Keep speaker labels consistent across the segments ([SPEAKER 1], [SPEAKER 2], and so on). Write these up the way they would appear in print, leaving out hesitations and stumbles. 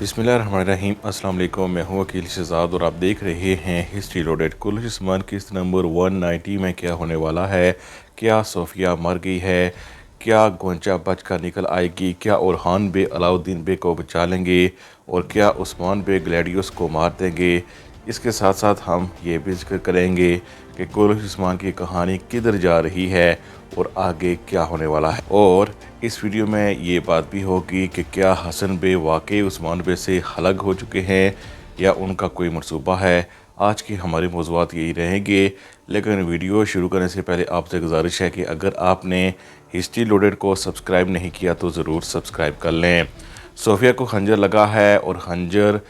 [SPEAKER 1] बिस्मिल्लाहिर्रहमानिर्रहीम। अस्सलाम वालेकुम। मैं हूँ वकील शहजाद और आप देख रहे हैं हिस्ट्री लोडेड। कुल उस्मान किस्त नंबर 190 में क्या होने वाला है? क्या सोफिया मर गई है? क्या गोंचा बच कर निकल आएगी? क्या ओरहान बे अलाउद्दीन बे को बचा लेंगे? और क्या उस्मान बे ग्लैडियोस को मार देंगे? इसके साथ साथ हम ये भी जिक्र करेंगे कि कुल उस्मान की कहानी किधर जा रही है और आगे क्या होने वाला है। और इस वीडियो में ये बात भी होगी कि क्या हसन बे वाकई उस्मान बे से अलग हो चुके हैं या उनका कोई मनसूबा है। आज की हमारे मौज़ूआत यही रहेंगे, लेकिन वीडियो शुरू करने से पहले आपसे गुजारिश है कि अगर आपने हिस्ट्री लोडेड को सब्सक्राइब नहीं किया तो ज़रूर सब्सक्राइब कर लें। सोफिया को खंजर लगा है और खंजर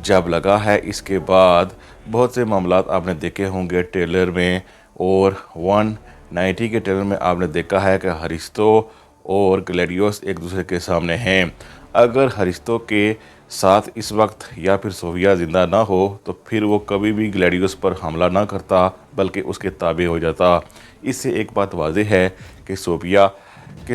[SPEAKER 1] जब लगा है इसके बाद बहुत से मामलात आपने देखे होंगे ट्रेलर में, और 190 के ट्रेलर में आपने देखा है कि हरिस्तो और ग्लैडियोस एक दूसरे के सामने हैं। अगर हरिस्तो के साथ इस वक्त या फिर सोफिया ज़िंदा ना हो तो फिर वो कभी भी ग्लैडियोस पर हमला ना करता बल्कि उसके ताबे हो जाता। इससे एक बात वाज़ेह है कि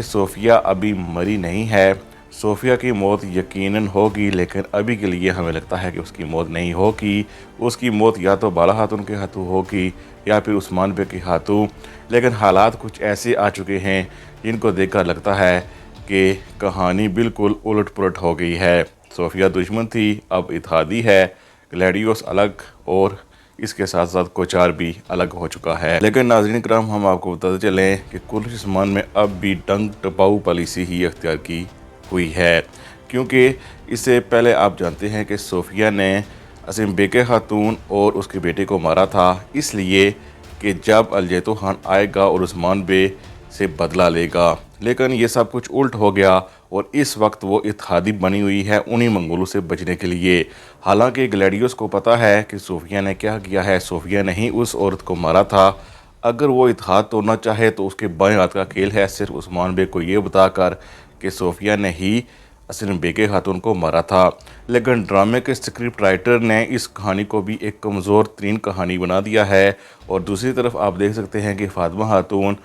[SPEAKER 1] सोफिया अभी मरी नहीं है। सोफिया की मौत यकीनन होगी, लेकिन अभी के लिए हमें लगता है कि उसकी मौत नहीं होगी। उसकी मौत या तो बाला खातून के हाथों होगी या फिर उस्मान बे के हाथों। लेकिन हालात कुछ ऐसे आ चुके हैं जिनको देखकर लगता है कि कहानी बिल्कुल उलट पुलट हो गई है। सोफिया दुश्मन थी, अब इत्तेहादी है। ग्लैडियोस अलग और इसके साथ साथ कोचार भी अलग हो चुका है। लेकिन नाज़रीन करम, हम आपको बताते चलें कि कुल उस्मान में अब भी डंग टपाऊ पॉलिसी ही अख्तियार की हुई है, क्योंकि इससे पहले आप जानते हैं कि सोफिया ने असीम बेके खातून और उसके बेटे को मारा था, इसलिए कि जब अलजैतो खान आएगा और उस्मान बे से बदला लेगा। लेकिन ये सब कुछ उल्ट हो गया और इस वक्त वो इत्तेहादी बनी हुई है उन्हीं मंगोलों से बचने के लिए। हालांकि ग्लैडियोस को पता है कि सोफिया ने क्या किया है। सोफिया ने ही उस औरत को मारा था। अगर वो इत्तेहाद तोड़ना चाहे तो उसके बाएं हाथ का खेल है सिर्फ उस्मान बे को ये बताकर कि सोफिया ने ही असीम बेके खातून को मारा था। लेकिन ड्रामे के स्क्रिप्ट राइटर ने इस कहानी को भी एक कमज़ोर तरीन कहानी बना दिया है। और दूसरी तरफ आप देख सकते हैं कि फातिमा खातून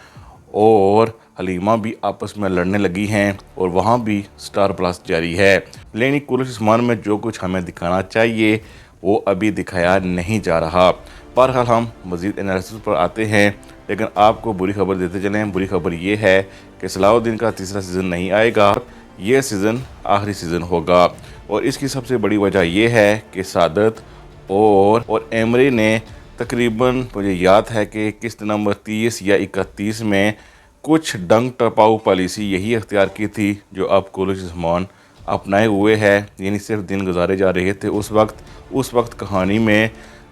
[SPEAKER 1] और हलीमा भी आपस में लड़ने लगी हैं और वहाँ भी स्टार प्लस जारी है। लेकिन कुल उस्मान में जो कुछ हमें दिखाना चाहिए वो अभी दिखाया नहीं जा रहा। बहरहाल हम मज़ीद एनालिसिस पर आते हैं, लेकिन आपको बुरी खबर देते चलें। बुरी खबर ये है कि सलाउद्दीन का तीसरा सीज़न नहीं आएगा, ये सीज़न आखिरी सीज़न होगा। और इसकी सबसे बड़ी वजह यह है कि सादत और एमरे ने तकरीबन, मुझे याद है कि किस्त नंबर 30 या 31 में कुछ डंग टपाऊ पॉलिसी यही अख्तियार की थी जो अब कुल उस्मान अपनाए हुए है। यानी सिर्फ दिन गुजारे जा रहे थे। उस वक्त कहानी में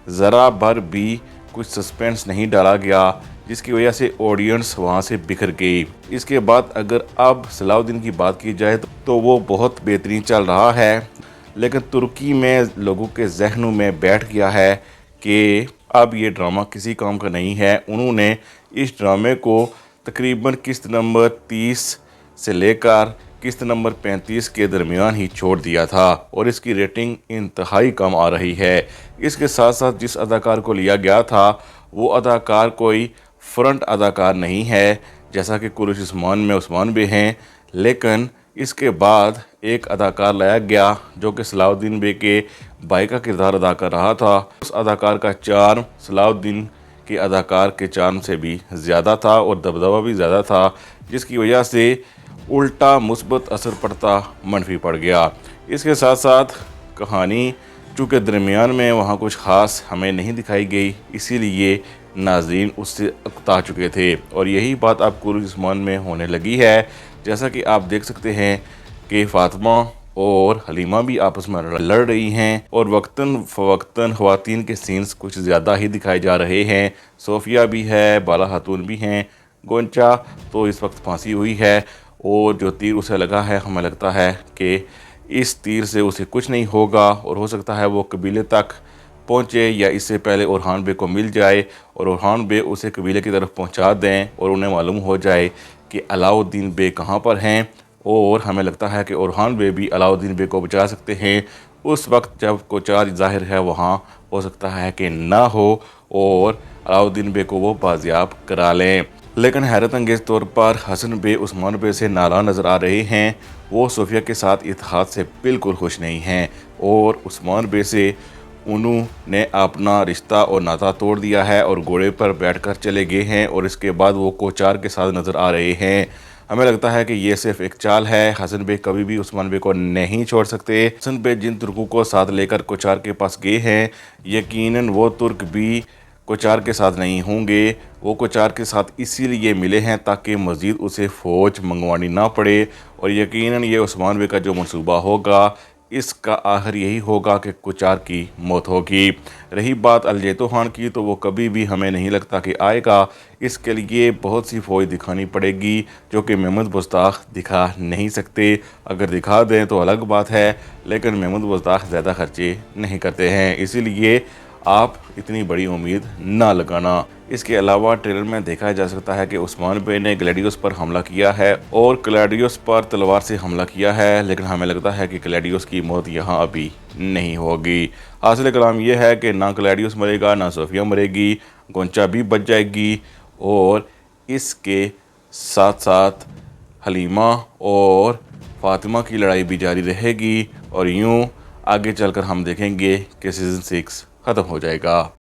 [SPEAKER 1] ज़रा भर भी कुछ सस्पेंस नहीं डाला गया, जिसकी वजह से ऑडियंस वहाँ से बिखर गई। इसके बाद अगर अब सलाउद्दीन की बात की जाए तो वो बहुत बेहतरीन चल रहा है, लेकिन तुर्की में लोगों के जहनों में बैठ गया है कि अब ये ड्रामा किसी काम का नहीं है। उन्होंने इस ड्रामे को तकरीबन किस्त नंबर 30 से लेकर किस्त नंबर 35 के दरमियान ही छोड़ दिया था और इसकी रेटिंग इंतहाई कम आ रही है। इसके साथ साथ जिस अदाकार को लिया गया था वो अदाकार कोई फ्रंट अदाकार नहीं है, जैसा कि कुल उस्मान में उस्मान बे हैं। लेकिन इसके बाद एक अदाकार लाया गया जो कि सलाउद्दीन बे के भाई का किरदार अदा कर रहा था। उस अदाकार का चार्म सलाउद्दीन के अदाकार के चार्म से भी ज़्यादा था और दबदबा भी ज़्यादा था, जिसकी वजह से उल्टा मुस्बत असर पड़ता मनफी पड़ गया। इसके साथ साथ कहानी चूँकि दरमियान में वहाँ कुछ ख़ास हमें नहीं दिखाई गई, इसीलिए नाज़रीन उससे अक्ता चुके थे और यही बात अब कुल उस्मान में होने लगी है। जैसा कि आप देख सकते हैं कि फातिमा और हलीमा भी आपस में लड़ रही हैं और वक्तन फ़वक्तन ख़वातीन के सीन्स कुछ ज़्यादा ही दिखाए जा रहे हैं। सोफिया भी है, बाला खातून भी हैं। गोंचा तो इस वक्त फांसी हुई है और जो तीर उसे लगा है, हमें लगता है कि इस तीर से उसे कुछ नहीं होगा और हो सकता है वो कबीले तक पहुँचे या इससे पहले ओरहान बे को मिल जाए और ओरहान बे उसे कबीले की तरफ पहुँचा दें और उन्हें मालूम हो जाए कि अलाउद्दीन बे कहाँ पर हैं। और हमें लगता है कि ओरहान बे भी अलाउद्दीन बे को बचा सकते हैं। उस वक्त जब कोचार ज़ाहिर है वहाँ हो सकता है कि ना हो और अलाउद्दीन बे को वो बाजियाब करा लें। लेकिन हैरत अंगेज़ तौर पर हसन बे उस्मान बे से नाराज़ नज़र आ रहे हैं। वो सोफिया के साथ इत्तेहाद से बिल्कुल खुश नहीं हैं और उस्मान बे से उन्होंने अपना रिश्ता और नाता तोड़ दिया है और घोड़े पर बैठकर चले गए हैं और इसके बाद वो कोचार के साथ नज़र आ रहे हैं। हमें लगता है कि ये सिर्फ एक चाल है। हसन बे कभी भी उस्मान बे को नहीं छोड़ सकते। हसन बे जिन तुर्कों को साथ लेकर कोचार के पास गए हैं, यकीनन वो तुर्क भी कोचार के साथ नहीं होंगे। वो कोचार के साथ इसीलिए मिले हैं ताकि मज़ीद उसे फ़ौज मंगवानी ना पड़े और यकीनन ये उस्मान बे का जो मंसूबा होगा इसका आखिर यही होगा कि कोचार की मौत होगी। रही बात अलजेतो खान की, तो वो कभी भी हमें नहीं लगता कि आएगा। इसके लिए बहुत सी फ़ौज दिखानी पड़ेगी जो कि महमूद बुज़दाख दिखा नहीं सकते। अगर दिखा दें तो अलग बात है, लेकिन महमूद बुज़दाख ज़्यादा खर्चे नहीं करते हैं, इसीलिए आप इतनी बड़ी उम्मीद ना लगाना। इसके अलावा ट्रेलर में देखा जा सकता है कि उस्मान बे ने ग्लैडियोस पर हमला किया है और ग्लैडियोस पर तलवार से हमला किया है, लेकिन हमें लगता है कि ग्लैडियोस की मौत यहाँ अभी नहीं होगी। हासिल कलाम यह है कि ना ग्लैडियोस मरेगा, ना सोफिया मरेगी, गोंचा भी बच जाएगी और इसके साथ साथ हलीमा और फातिमा की लड़ाई भी जारी रहेगी और यूँ आगे चलकर हम देखेंगे कि सीज़न 6 ख़त्म हो जाएगा।